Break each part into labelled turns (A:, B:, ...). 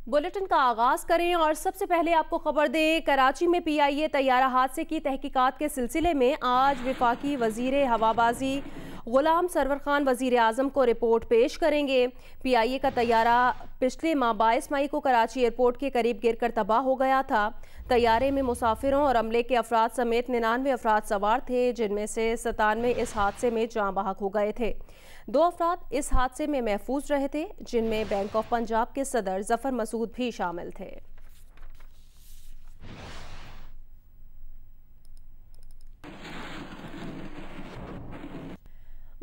A: Bulletin का आगाज करें और सबसे पहले आपको खबर दें। कराची में पीआईए तैयारा हादसे की तहकीकात के सिलसिले में आज वफाकी वजीर हवाबाजी गुलाम सरवर खान वजीर आजम को रिपोर्ट पेश करेंगे। पीआईए का तैयारा पिछले माह 22 मई को कराची एयरपोर्ट के करीब गिरकर तबाह हो गया था। तैयारे में मुसाफिरों और अमले के अफराद समेत 99 अफराद सवार थे, जिनमें से 97 इस हादसे में जाँ बहक हो गए थे। 2 अफराद इस हादसे में महफूज रहे थे, जिनमें बैंक ऑफ पंजाब के सदर जफर मसूद भी शामिल थे।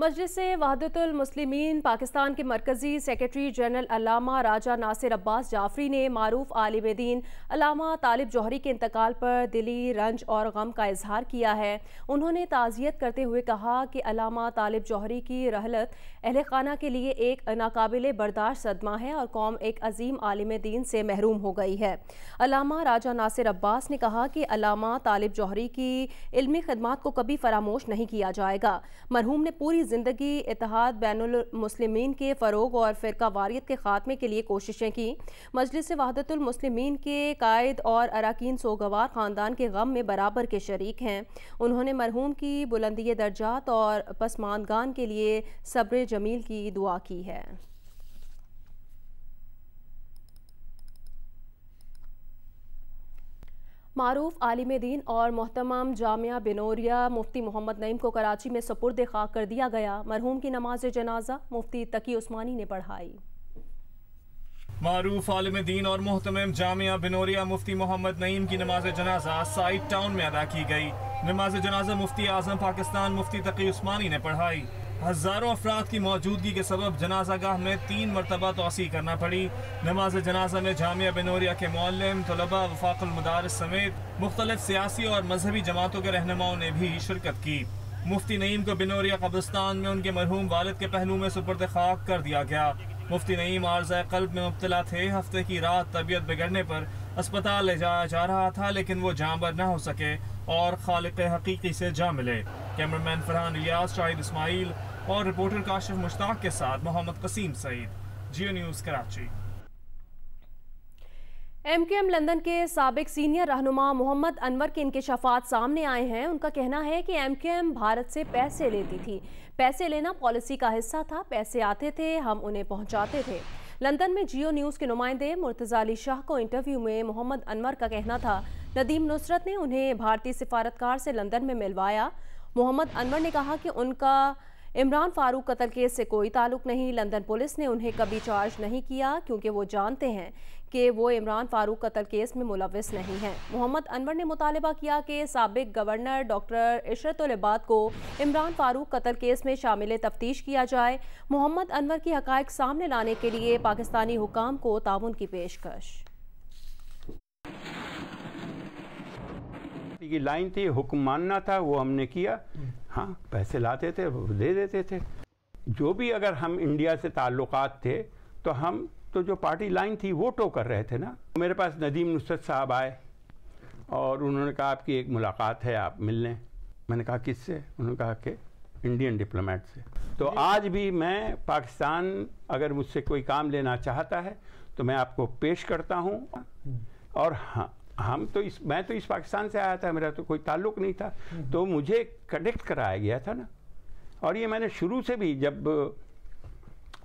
A: मजलिस वहदतुल मुस्लिमीन पाकिस्तान के मरकजी सेक्रेटरी जनरल अल्लामा राजा नासिर अब्बास जाफरी ने मारूफ आलिम दीन अल्लामा तालिब जौहरी के इंतकाल पर दिली रंज और गम का इजहार किया है। उन्होंने ताज़ियत करते हुए कहा कि अल्लामा तालिब जौहरी की रहलत अहले खाना के लिए एक नाकाबिले बर्दाश्त सदमा है और कौम एक अजीम आलिम दीन से महरूम हो गई है। अल्लामा राजा नासिर अब्बास ने कहा कि अल्लामा तालिब जौहरी की इल्मी खिदमात को कभी फरामोश नहीं किया जाएगा। मरहूम ने पूरी ज़िंदगी इत्तेहाद बैनुल मुस्लिमीन के फ़रोग और फ़िरका वारियत के ख़ात्मे के लिए कोशिशें की। मजलिस वहदतुल मुस्लिमीन के कायद और अरकान सोगवार ख़ानदान के गम में बराबर के शरीक हैं। उन्होंने मरहूम की बुलंदी दर्जात और पसमानदगान के लिए सब्र जमील की दुआ की है। मारूफ आलिम दीन और मोहतरम जामिया बिनोरिया मुफ्ती मोहम्मद नईम को कराची में सुपुर्द खाक कर दिया गया। मरहूम की नमाज जनाजा मुफ्ती तकी उस्मानी ने पढ़ाई।
B: मारूफ आलिम दीन और मोहतरम जामिया बिनोरिया मुफ्ती मोहम्मद नईम की नमाज जनाजा साइड टाउन में अदा की गई। नमाज जनाजा मुफ्ती आजम पाकिस्तान मुफ्ती तकी उस्मानी ने पढ़ाई। हजारों अफराद की मौजूदगी के सबब जनाजा गाह में 3 मरतबा तोसी करना पड़ी। नमाज जनाजा में जामिया बिनोरिया के मुअल्लिम, तलबा, वफाकुल मदारिस समेत मुख्तलिफ सियासी और मजहबी जमातों के रहनुमाओं ने भी शिरकत की। मुफ्ती नईम को बिनोरिया कब्रिस्तान में उनके मरहूम वालिद के पहलू में सुपुर्द खाक कर दिया गया। मुफ्ती नईम आर्ज़ा क़ल्ब में मुब्तला थे। हफ्ते की रात तबीयत बिगड़ने पर अस्पताल ले जाया जा रहा था, लेकिन वो जाँबर न हो सके और खालिक हकीकी से जा मिले। कैमरामैन फरहान इलियास, शाहिद इस्माइल और रिपोर्टर काशिफ मुश्ताक के साथ मोहम्मद कसीम सईद, जियो न्यूज़ कराची।
A: MKM लंदन के साबिक सीनियर रहनुमा मोहम्मद अनवर के इंकशाफात सामने आए हैं। उनका कहना है कि MKM भारत से पैसे लेती थी। पैसे लेना पॉलिसी का हिस्सा था। पैसे आते थे, हम उन्हें पहुंचाते थे। लंदन में जियो न्यूज़ के नुमाइंदे मुर्तज़ा अली शाह को इंटरव्यू में मोहम्मद अनवर का कहना था नदीम नुसरत ने उन्हें भारतीय सिफारतकार से लंदन में मिलवाया। मोहम्मद अनवर ने कहा कि उनका इमरान फारूक कत्ल केस से कोई ताल्लुक नहीं। लंदन पुलिस ने उन्हें कभी चार्ज नहीं किया क्योंकि वो जानते हैं कि वो इमरान फारूक कत्ल केस में मुलव्विस नहीं हैं। मोहम्मद अनवर ने मुतालबा किया कि साबिक गवर्नर डॉक्टर इशरतुल इबाद को इमरान फारूक कत्ल केस में शामिल तफ्तीश किया जाए। मोहम्मद अनवर की हक़ाइक़ सामने लाने के लिए पाकिस्तानी हुकाम को ताउन की पेशकश।
C: की लाइन थी, हुक्म मानना था, वो हमने किया। हाँ, पैसे लाते थे, वो दे देते थे। जो भी अगर हम इंडिया से ताल्लुकात थे तो हम तो जो पार्टी लाइन थी वो टो कर रहे थे ना। मेरे पास नदीम नुसरत साहब आए और उन्होंने कहा आपकी एक मुलाकात है, आप मिल लें। मैंने कहा किससे? उन्होंने कहा कि इंडियन डिप्लोमेट से। तो आज भी मैं पाकिस्तान अगर मुझसे कोई काम लेना चाहता है तो मैं आपको पेश करता हूँ। और हाँ, मैं तो इस पाकिस्तान से आया था, मेरा तो कोई ताल्लुक नहीं था, तो मुझे कनेक्ट कराया गया था ना। और ये मैंने शुरू से भी, जब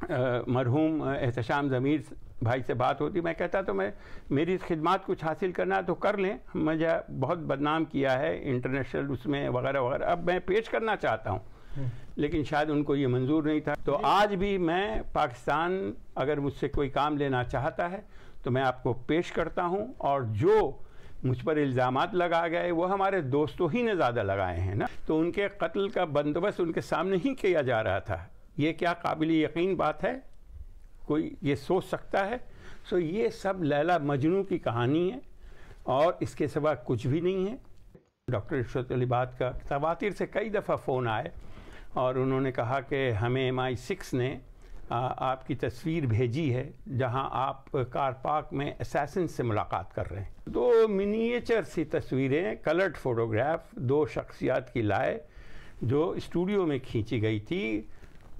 C: मरहूम एहतशाम ज़मीर भाई से बात होती, मैं कहता तो मैं मेरी खिदमत कुछ हासिल करना है तो कर लें, मुझे बहुत बदनाम किया है इंटरनेशनल उसमें वगैरह वगैरह। अब मैं पेश करना चाहता हूँ, लेकिन शायद उनको ये मंजूर नहीं था। तो आज भी मैं पाकिस्तान अगर मुझसे कोई काम लेना चाहता है तो मैं आपको पेश करता हूँ। और जो मुझ पर इल्ज़ामात लगा गए वो हमारे दोस्तों ही ने ज़्यादा लगाए हैं ना। तो उनके कत्ल का बंदोबस्त उनके सामने ही किया जा रहा था। ये क्या काबिल यकीन बात है? कोई ये सोच सकता है? सो ये सब लैला मजनू की कहानी है और इसके सिवा कुछ भी नहीं है। डॉक्टर इशरतुल इबाद का तवातिर से कई दफ़ा फ़ोन आए और उन्होंने कहा कि हमें MI6 ने आपकी तस्वीर भेजी है जहां आप कार पार्क में असैसिन से मुलाकात कर रहे हैं। 2 मिनिएचर सी तस्वीरें, कलर्ड फोटोग्राफ 2 शख्सियात की लाए जो स्टूडियो में खींची गई थी।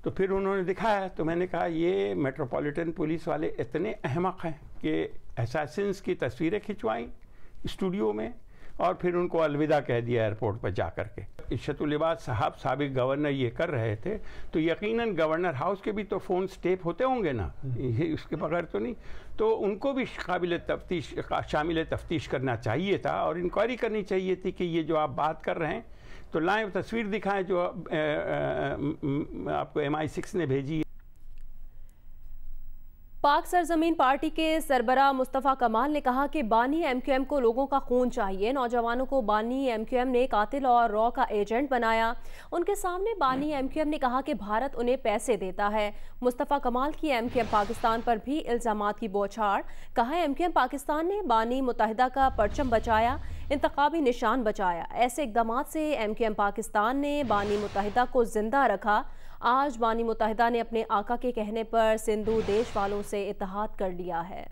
C: तो फिर उन्होंने दिखाया तो मैंने कहा ये मेट्रोपॉलिटन पुलिस वाले इतने अहमक हैं कि असैसिन्स की तस्वीरें खिंचवाई स्टूडियो में और फिर उनको अलविदा कह दिया एयरपोर्ट पर जा कर के। इशरतुल लिबास साहब साबिक गवर्नर ये कर रहे थे तो यकीनन गवर्नर हाउस के भी तो फ़ोन टेप होते होंगे ना, ये उसके बगैर तो नहीं। तो उनको भी शामिल तफ्तीश करना चाहिए था और इंक्वायरी करनी चाहिए थी कि ये जो आप बात कर रहे हैं तो लाइव तस्वीर दिखाएं जो आपको MI6 ने भेजी है।
A: पाक सरजमीन पार्टी के सरबराह मुस्तफ़ा कमाल ने कहा कि बानी MQM को लोगों का खून चाहिए। नौजवानों को बानी MQM ने कातिल और रॉ का एजेंट बनाया। उनके सामने बानी MQM ने कहा कि भारत उन्हें पैसे देता है। मुस्तफ़ा कमाल की MQM पाकिस्तान पर भी इल्ज़ामात की बौछार। कहा MQM पाकिस्तान ने बानी मुत्तहिदा का परचम बचाया, इंतखाबी निशान बचाया। ऐसे इक़दामात से MQM पाकिस्तान ने बानी मुत्तहिदा को जिंदा रखा। आज बानी मुत्तहिदा ने अपने आका के कहने पर सिंधु देश वालों से इत्तेहाद कर लिया है।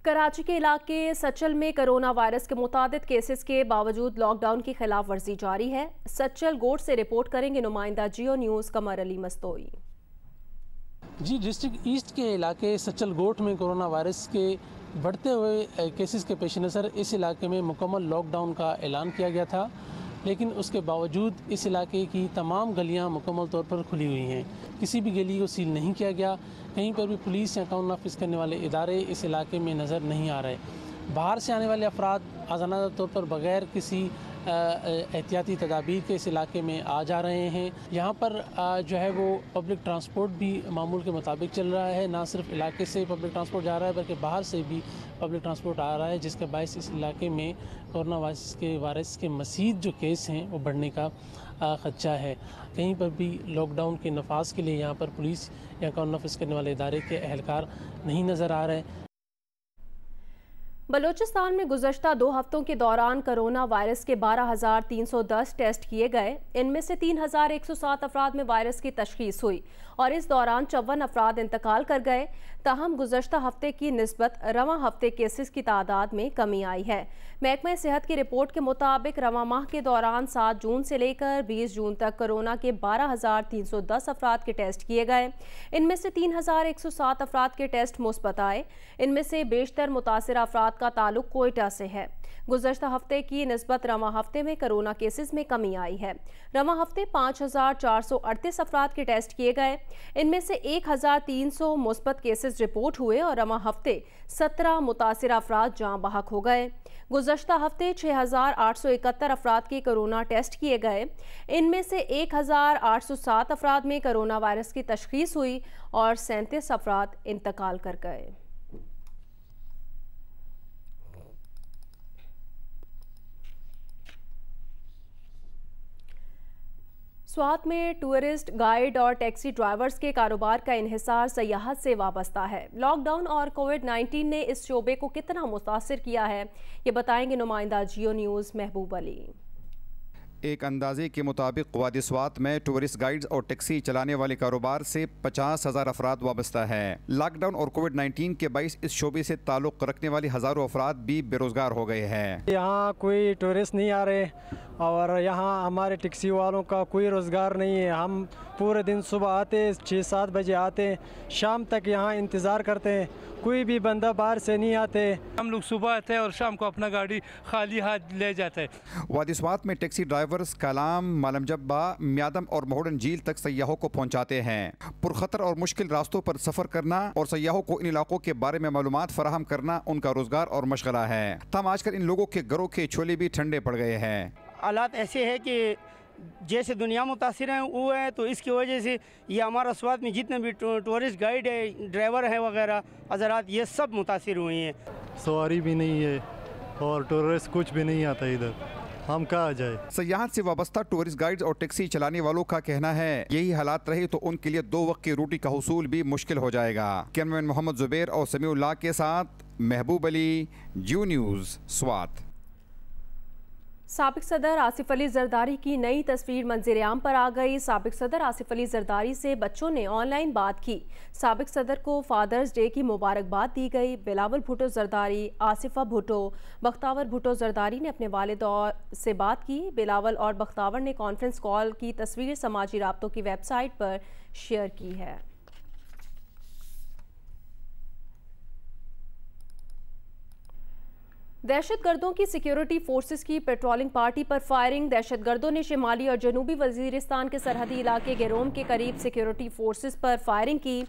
A: कराची के इलाके सच्चल में कोरोना वायरस के मुतादिद केसेस के बावजूद लॉकडाउन की खिलाफ वर्जी जारी है। सच्चल गोट से रिपोर्ट करेंगे नुमाइंदा जियो न्यूज़ कमर अली मस्तोई।
D: जी, डिस्ट्रिक्ट ईस्ट के इलाके सच्चल गोट में कोरोना वायरस के बढ़ते हुए केसेस के पेश नज़र इस इलाके में मुकम्मल लॉकडाउन का ऐलान किया गया था, लेकिन उसके बावजूद इस इलाके की तमाम गलियां मुकम्मल तौर पर खुली हुई हैं। किसी भी गली को सील नहीं किया गया। कहीं पर भी पुलिस या कानून नाफिज करने वाले इदारे इस इलाके में नज़र नहीं आ रहे। बाहर से आने वाले अफराद आज़ाना तौर पर बग़ैर किसी एहतियाती तदाबीर के इस इलाके में आ जा रहे हैं। यहाँ पर जो है वो पब्लिक ट्रांसपोर्ट भी मामूल के मुताबिक चल रहा है। ना सिर्फ इलाके से पब्लिक ट्रांसपोर्ट जा रहा है बल्कि बाहर से भी पब्लिक ट्रांसपोर्ट आ रहा है, जिसके बायस इस इलाके में कोरोना वायरस के मज़ीद जो केस हैं वो बढ़ने का ख़दशा है। कहीं पर भी लॉकडाउन के नफाज के लिए यहाँ पर पुलिस या कानून नाफिज करने वाले इदारे के एहलकार नहीं नज़र आ रहे।
A: बलूचिस्तान में गुज़श्ता 2 हफ्तों के दौरान कोरोना वायरस के 12,310 टेस्ट किए गए। इनमें से 3,107 अफराद में वायरस की तशख़ीस हुई और इस दौरान 54 अफराद इंतकाल कर गए। ताहम गुज़श्ता हफ्ते की निस्बत रवां हफ्ते केसेस की तादाद में कमी आई है। महकमा सेहत की रिपोर्ट के मुताबिक रवां माह के दौरान 7 जून से लेकर 20 जून तक कोरोना के 12,310 अफराद के टेस्ट किए गए। इनमें से 3,107 अफराद के टेस्ट मुस्बत आए। इनमें से बेशतर मुतासिर अफराद का ताल्लुक कोयटा से है। गुज़श्ता हफ्ते की निस्बत रवां हफ्ते में कोरोना केसेस में कमी आई है। रवां हफ्ते 5,438 अफराद के टेस्ट किए गए। इनमें से 1,300 मुस्बत केसेस रिपोर्ट हुए और रवां हफ्ते 17 मुतासिर अफराद जाँ बहक हो गए। गुज़श्ता हफ्ते 6,871 अफराद के कोरोना टेस्ट किए गए। इनमें से 1,807 अफराद में कोरोना वायरस की तशख़ीस हुई और 37 अफराद इंतकाल कर गए। स्वात में टूरिस्ट गाइड और टैक्सी ड्राइवर्स के कारोबार का इन्हिसार सयाहत से वाबस्ता है। लॉकडाउन और कोविड-19 ने इस शोबे को कितना मुतासिर किया है, ये बताएंगे नुमाइंदा जियो न्यूज़ महबूब अली।
E: एक अंदाजे के मुताबिक वादी स्वात में टूरिस्ट गाइड्स और टैक्सी चलाने वाले कारोबार से 50,000 अफराद वाबस्ता है। लॉकडाउन और कोविड-19 के बाइस इस शोबे से ताल्लुक़ रखने वाले हज़ारों अफराद भी बेरोज़गार हो गए हैं।
F: यहाँ कोई टूरिस्ट नहीं आ रहे और यहाँ हमारे टैक्सी वालों का कोई रोज़गार नहीं है। हम पूरे दिन सुबह आते 6-7 बजे आते, शाम तक यहाँ इंतज़ार करते हैं, कोई भी बंदा बाहर से नहीं आते।
G: हम लोग सुबह आते हैं और शाम को अपना गाड़ी खाली हाथ ले जाते हैं।
E: वादी स्वात में टैक्सी ड्राइवर्स कलाम, मालम जब्बा, म्यादम और मोहडन झील तक सयाहों को पहुँचाते हैं। पुरखतर और मुश्किल रास्तों पर सफ़र करना और सयाहों को इन इलाकों के बारे में मालूमात फराहम करना उनका रोज़गार और मशगला है। तमाम आजकल इन लोगों के घरों के छोले भी ठंडे पड़ गए हैं।
H: हालात ऐसे है कि जैसे दुनिया मुतासिर है वो है, तो इसकी वजह से ये हमारा स्वात में जितने भी टूरिस्ट गाइड है, ड्राइवर है वगैरह हजरात, ये सब मुतासिर हुए हैं।
I: सवारी भी नहीं है और टूरिस्ट कुछ भी नहीं आता इधर, हम कहाँ जाए।
E: सयाहत से वाबस्ता टूरिस्ट गाइड्स और टैक्सी चलाने वालों का कहना है यही हालात रहे तो उनके लिए 2 वक्त की रोटी का हुसूल भी मुश्किल हो जाएगा। कैमरामैन मोहम्मद जुबैर और समीउल्लाह के साथ महबूब अली, जियो न्यूज़, स्वात।
A: साबिक सदर आसिफ अली जरदारी की नई तस्वीर मंजर-ए-आम पर आ गई। साबिक सदर आसिफ अली जरदारी से बच्चों ने ऑनलाइन बात की। साबिक सदर को फादर्स डे की मुबारकबाद दी गई। बिलावल भुट्टो जरदारी, आसिफा भुट्टो, बख्तावर भुट्टो जरदारी ने अपने वालिद से बात की। बिलावल और बख्तावर ने कॉन्फ्रेंस कॉल की तस्वीर समाजी राब्तों की वेबसाइट पर शेयर की है। दहशतगर्दों की सिक्योरिटी फोर्सेस की पेट्रोलिंग पार्टी पर फायरिंग। दहशतगर्दों ने शिमाली और जनूबी वजीरिस्तान के सरहदी इलाके गेरोम के करीब सिक्योरिटी फोर्सेस पर फायरिंग की।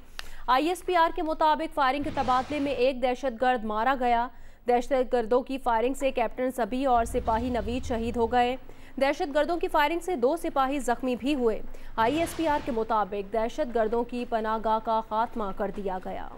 A: ISPR के मुताबिक फायरिंग के तबादले में एक दहशतगर्द मारा गया। दहशतगर्दों की फायरिंग से कैप्टन सबी और सिपाही नवीद शहीद हो गए। दहशतगर्दों की फायरिंग से 2 सिपाही जख्मी भी हुए। ISPR के मुताबिक दहशतगर्दों की पनाहगाह का खात्मा कर दिया गया।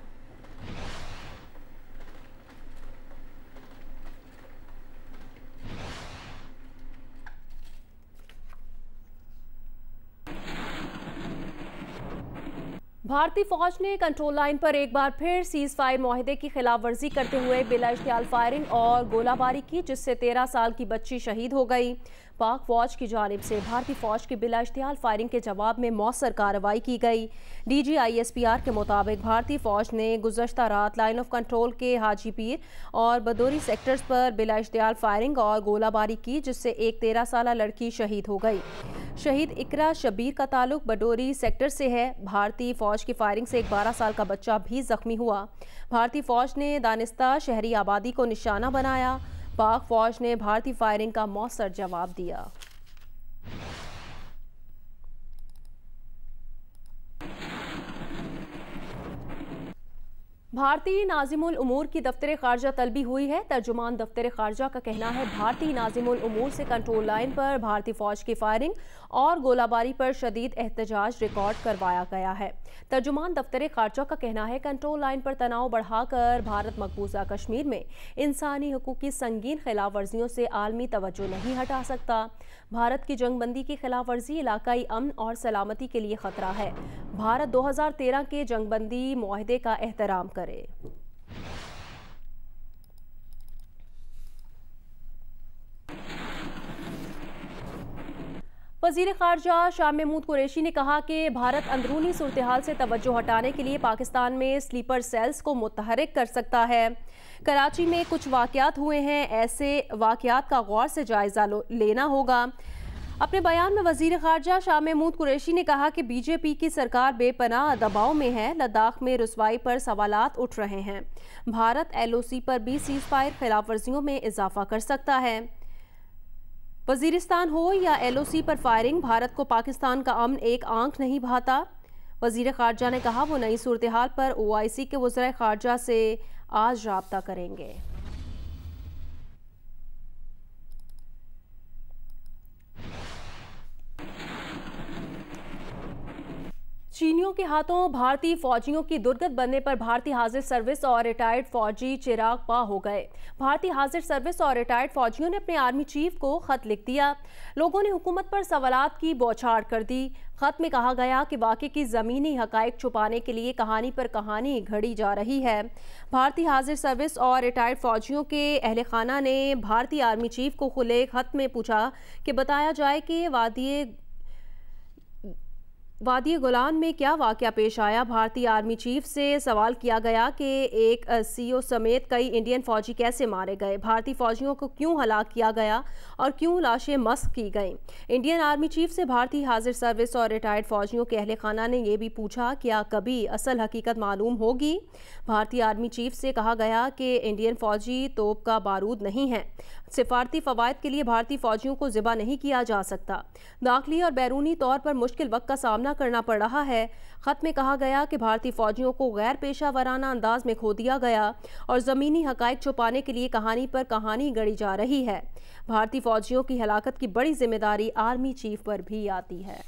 A: भारतीय फौज ने कंट्रोल लाइन पर एक बार फिर सीज फायर मुआहदे की खिलाफ वर्जी करते हुए बिला इख्तियार फायरिंग और गोलाबारी की, जिससे 13 साल की बच्ची शहीद हो गई। पाक फौज की जानिब से भारतीय फौज की बिला इख्तियार फायरिंग के जवाब में मौसर कार्रवाई की गई। DG ISPR के मुताबिक भारतीय फौज ने गुज़श्ता रात लाइन ऑफ कंट्रोल के हाजी पीर और बदौरी सेक्टर्स पर बिला इख्तियार फायरिंग और गोलाबारी की, जिससे एक 13 साल लड़की शहीद हो गई। शहीद इकरा शबीर का ताल्लुक बडोरी सेक्टर से है। भारतीय फौज की फायरिंग से एक 12 साल का बच्चा भी जख्मी हुआ। भारतीय फौज ने दानिस्ता शहरी आबादी को निशाना बनाया। पाक फौज ने भारतीय फायरिंग का मौसर जवाब दिया। भारतीय नाज़िमुल उमूर की दफ्तर खारजा तलबी हुई है। तर्जुमान दफ्तर खारजा का कहना है भारतीय नाज़िमुल उमूर से कंट्रोल लाइन पर भारतीय फौज की फायरिंग और गोलाबारी पर शदीद एहतजाज रिकॉर्ड करवाया गया है। तर्जुमान दफ्तर खारजा का कहना है कंट्रोल लाइन पर तनाव बढ़ाकर भारत मकबूजा कश्मीर में इंसानी हकूक़ की संगीन खिलाफ वर्जियों से आलमी तवज्जो नहीं हटा सकता। भारत की जंगबंदी की खिलाफ वर्जी इलाकाई अमन और सलामती के लिए खतरा है। भारत 2013 के जंगबंदी मुआहदे का एहतराम करे। वज़ीर ख़ारजा शाह महमूद कुरैशी ने कहा कि भारत अंदरूनी सूरत हाल से तवज्जो हटाने के लिए पाकिस्तान में स्लीपर सेल्स को मुतहरिक कर सकता है। कराची में कुछ वाक़यात हुए हैं, ऐसे वाक़यात का गौर से जायज़ा लेना होगा। अपने बयान में वज़ीर ख़ारजा शाह महमूद कुरैशी ने कहा कि BJP की सरकार बेपनाह दबाव में है। लद्दाख में रुसवाई पर सवालात उठ रहे हैं। भारत LOC पर भी सीज़ फायर खिलाफ वर्जियों में इजाफा कर सकता है। वज़ीरिस्तान हो या LOC पर फायरिंग, भारत को पाकिस्तान का अमन एक आंख नहीं भाता। वज़ीर ख़ारजा ने कहा वो नई सूरत हाल पर OIC के वज़ीर ख़ारजा से आज राब्ता करेंगे। चीनियों के हाथों भारतीय फौजियों की दुर्गत बनने पर भारतीय हाजिर सर्विस और रिटायर्ड फौजी चिराग पा हो गए। भारतीय हाजिर सर्विस और रिटायर्ड फौजियों ने अपने आर्मी चीफ को खत लिख दिया। लोगों ने हुकूमत पर सवालात की बौछार कर दी। खत में कहा गया कि वाक़े की ज़मीनी हक़ाइक़ छुपाने के लिए कहानी पर कहानी घड़ी जा रही है। भारतीय हाजिर सर्विस और रिटायर्ड फौजियों के अहल खाना ने भारतीय आर्मी चीफ को खुले खत में पूछा कि बताया जाए कि वादी गोलान में क्या वाक़या पेश आया। भारतीय आर्मी चीफ से सवाल किया गया कि एक CO समेत कई इंडियन फौजी कैसे मारे गए, भारतीय फौजियों को क्यों हलाक किया गया और क्यों लाशें मस्क की गईं। इंडियन आर्मी चीफ से भारतीय हाजिर सर्विस और रिटायर्ड फौजियों के अहले खाना ने यह भी पूछा क्या कभी असल हकीकत मालूम होगी। भारतीय आर्मी चीफ से कहा गया कि इंडियन फौजी तोप का बारूद नहीं है। सिफारती फ़वाइद के लिए भारतीय फौजियों को ज़िबा नहीं किया जा सकता। दाखिली और बैरूनी तौर पर मुश्किल वक्त का सामना करना पड़ रहा है। खत में कहा गया कि भारतीय फौजियों को गैर पेशा वराना अंदाज में खो दिया गया और ज़मीनी हक़ाइक़ छुपाने के लिए कहानी पर कहानी गढ़ी जा रही है। भारतीय फौजियों की हलाकत की बड़ी जिम्मेदारी आर्मी चीफ पर भी आती है।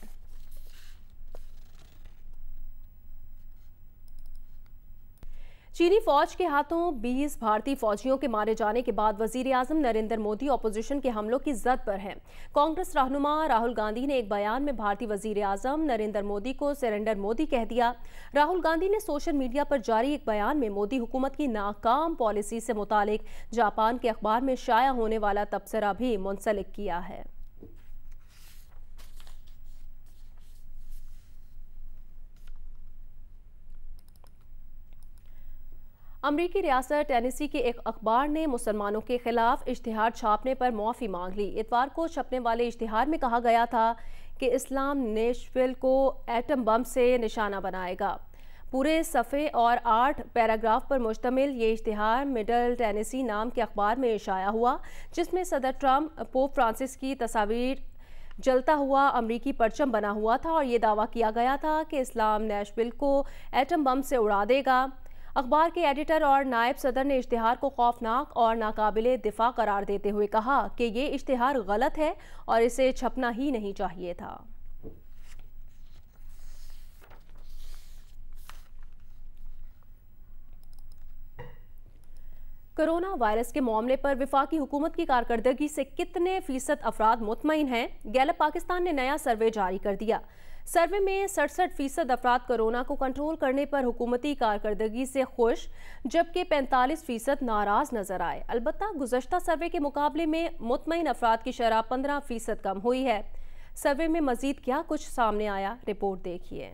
A: चीनी फौज के हाथों 20 भारतीय फौजियों के मारे जाने के बाद वजीर आजम नरेंद्र मोदी ऑपोजिशन के हमलों की जद पर हैं। कांग्रेस रहनुमा राहुल गांधी ने एक बयान में भारतीय वजीर आजम नरेंद्र मोदी को सरेंडर मोदी कह दिया। राहुल गांधी ने सोशल मीडिया पर जारी एक बयान में मोदी हुकूमत की नाकाम पॉलिसी से मुतालिक जापान के अखबार में शाया होने वाला तबसरा भी मुंसलिक किया है। अमरीकी रियासत टेनेसी के एक अखबार ने मुसलमानों के खिलाफ इश्तिहार छापने पर माफ़ी मांग ली। इतवार को छपने वाले इश्तिहार में कहा गया था कि इस्लाम नेशविल को एटम बम से निशाना बनाएगा। पूरे सफ़े और 8 पैराग्राफ पर मुश्तमिल ये इश्तिहार मिडल टेनेसी नाम के अखबार में शाया हुआ, जिसमें सदर ट्रंप, पोप फ्रांसिस की तस्वीर, जलता हुआ अमरीकी परचम बना हुआ था और ये दावा किया गया था कि इस्लाम नेशविल को एटम बम से उड़ा देगा। अखबार के एडिटर और नायब सदर ने इश्तिहार को खौफनाक और नाकाबिले दिफा करार देते हुए कहा कि ये इश्तिहार गलत है और इसे छपना ही नहीं चाहिए था। कोरोना वायरस के मामले पर वफाकी हुकूमत की कारकर्दगी से कितने फीसद अफराद मुतमईन हैं? गैलप पाकिस्तान ने नया सर्वे जारी कर दिया। सर्वे में 67% अफराद कोरोना को कंट्रोल करने पर हुकूमती कारकर्दगी से खुश, जबकि 45% नाराज नजर आए। अलबत्ता गुज़श्ता सर्वे के मुकाबले में मुतमईन अफराद की शरह 15% कम हुई है। सर्वे में मजीद क्या कुछ सामने आया, रिपोर्ट देखिए।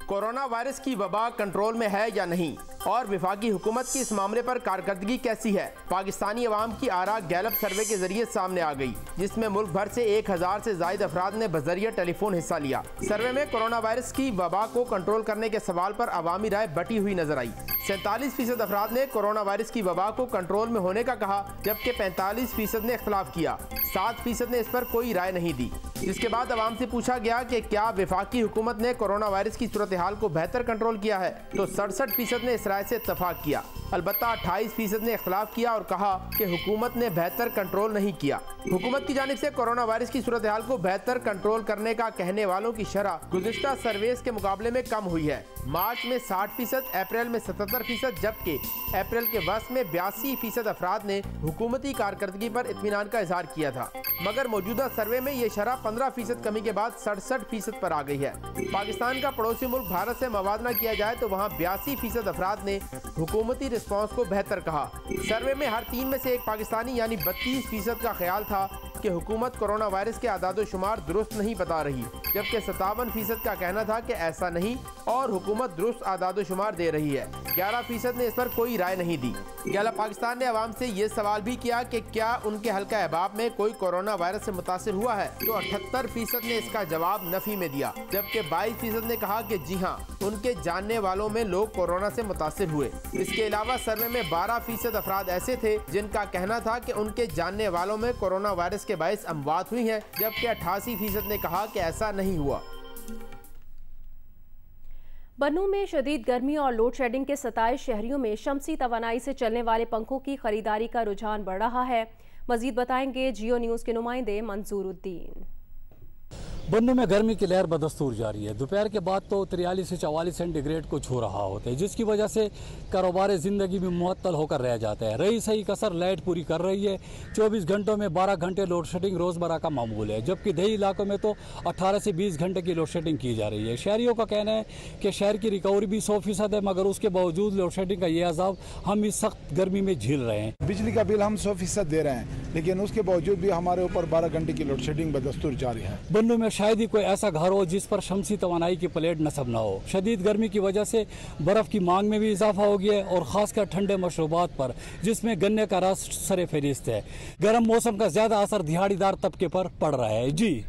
J: कोरोना वायरस की वबा कंट्रोल में है या नहीं और वफाकी हुकूमत की इस मामले पर कारकर्दगी कैसी है? पाकिस्तानी अवाम की आरा गैलप सर्वे के जरिए सामने आ गई, जिसमें मुल्क भर से 1000 से ज्यादा अफराद ने बजरिया टेलीफोन हिस्सा लिया। सर्वे में कोरोना वायरस की वबा को कंट्रोल करने के सवाल पर अवामी राय बटी हुई नजर आई। 47% अफराद ने कोरोना वायरस की वबा को कंट्रोल में होने का कहा, जबकि 45% ने इख्तलाफ किया। 7% ने इस पर कोई राय नहीं दी। जिसके बाद अवाम से पूछा गया कि क्या वफाकी हुकूमत ने कोरोना वायरस की सूरत हाल को बेहतर कंट्रोल किया है, तो 67% ने इस राय से इत्तफाक किया। अलबत्ता 28% ने इख्तलाफ किया और कहा कि हुकूमत ने बेहतर कंट्रोल नहीं किया। हुकूमत की जानिब से कोरोना वायरस की सूरत हाल को बेहतर कंट्रोल करने का कहने वालों की शरह गुज़िश्ता सर्वेस के मुकाबले में कम हुई है। मार्च में 60%, अप्रैल में 77%, जबकि अप्रैल के वस्त में 82% अफराद ने हुकूमती कारकर्दगी पर इत्मीनान का इजहार किया था। मगर मौजूदा सर्वे में ये शरह 15% कमी के बाद 67% पर आ गई है। पाकिस्तान का पड़ोसी मुल्क भारत से मवादना किया जाए तो वहाँ 82% अफराद ने हुकूमती रिस्पॉन्स को बेहतर कहा। सर्वे में हर 3 में से एक पाकिस्तानी यानी 32% का ख्याल था कि हुकूमत कोरोना वायरस के आदादो शुमार दुरुस्त नहीं बता रही, जबकि 57% का कहना था कि ऐसा नहीं और हुकूमत दुरुस्त आदादो शुमार दे रही है। 11% ने इस पर कोई राय नहीं दी। गैलप पाकिस्तान ने अवाम से ये सवाल भी किया कि क्या उनके हल्का अहबाब में कोई कोरोना वायरस से मुतासिर हुआ है, तो 78% ने इसका जवाब नफी में दिया, जबकि 22% ने कहा कि जी हाँ, उनके जानने वालों में लोग कोरोना से मुतासिर हुए। इसके अलावा सर्वे में 12% अफराद ऐसे थे जिनका कहना था कि उनके जानने वालों में कोरोना वायरस के बायस अमवात हुई है, जबकि 88% ने कहा कि ऐसा नहीं हुआ।
A: बन्नू में शदीद गर्मी और लोड शेडिंग के 27 शहरियों में शमसी तवानाई से चलने वाले पंखों की खरीदारी का रुझान बढ़ रहा है। मजीद बताएंगे जियो न्यूज़ के नुमाइंदे मंसूरुद्दीन।
K: बन्नू में गर्मी की लहर बदस्तूर जारी है। दोपहर के बाद तो 43 से 44 सेंटीग्रेड को छू रहा होता है, जिसकी वजह से कारोबार ज़िंदगी में मुअत्तल होकर रह जाता है। रही सही कसर लाइट पूरी कर रही है। 24 घंटों में 12 घंटे लोड शेडिंग रोज़मर्रा का मामूल है, जबकि दही इलाकों में तो 18 से 20 घंटे की लोड शेडिंग की जा रही है। शहरियों का कहना है कि शहर की रिकवरी भी 100% है, मगर उसके बावजूद लोड शेडिंग का ये अजाब हम इस सख्त गर्मी में झेल रहे हैं।
L: बिजली का बिल हम 100% दे रहे हैं, लेकिन उसके बावजूद भी हमारे ऊपर 12 घंटे की लोड शेडिंग बदस्तूर जारी है।
K: बन्नू में शायद ही कोई ऐसा घर हो जिस पर शमसी तवानाई की प्लेट नस्ब न हो। शदीद गर्मी की वजह से बर्फ की मांग में भी इजाफा हो गया है, और खासकर ठंडे मशरूबात पर, जिसमें गन्ने का रस सरे फहरिस्त है। गर्म मौसम का ज्यादा असर दिहाड़ीदार तबके पर पड़ रहा है। जी।